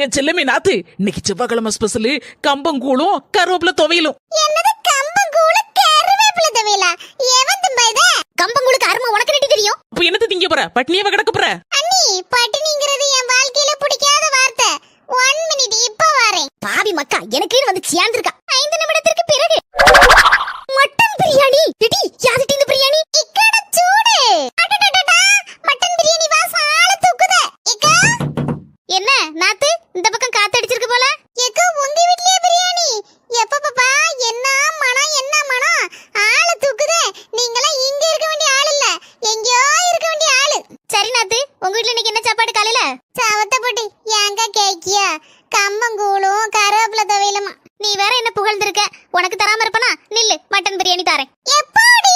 என் செல்லமே நாத்து, இன்னைக்கு செவ்வாய்க்கிழமை ஸ்பெஷல் கம்பங்கூழும் கருவேப்பிலை துவையலும். என்னது கம்பங்கூழு கருவேப்பிலை துவையலா? எவன் திம்பா இத? கம்பங்கூழுக்கு அருமை உனக்கு ரெடி தெரியும்? அப்ப என்னது திங்க போற? பட்னியாவ கிடக்க போற? அண்ணி, பட்டினிங்கிறது என் வாழ்க்கையில பிடிக்காத வார்த்தை. 1 மினிட், இப்ப வரேன். பாவி மக்கா, எனக்கே வந்து சேர்ந்திருக்கா. 5 நிமிடத்திற்கு பிறகு மட்டன் பிரியாணி. டிடி, யாதிட்ட இந்த பிரியாணி? இக்கட சூடு. அடடடடா, மட்டன் பிரியாணி வாசம் ஆள தூக்குதே. இக்கா, என்ன நாத்து இந்த பக்கம் காத்து அடிச்சிருக்கு போல? ஏக்கா, உங்க வீட்லயே பிரியாணி? எப்ப பாப்பா, என்ன மனம், என்ன மனம், ஆள தூக்குதே. நீங்கலாம் இங்க இருக்க வேண்டிய ஆள் இல்ல, எங்கயோ இருக்க வேண்டிய ஆளு. சரி நாத்து, உங்க வீட்ல இன்னைக்கு என்ன சாப்பாடு காலையில? சவத்த போட்டி, ஏங்க கேக்கியா? கம்பங்கூழும் கருவேப்பிலை துவையலுமா. நீ வேற என்ன புகழ்ந்திருக்க, உனக்கு தராம இருப்பனா? நில்லு, மட்டன் பிரியாணி தாரேன். எப்படி?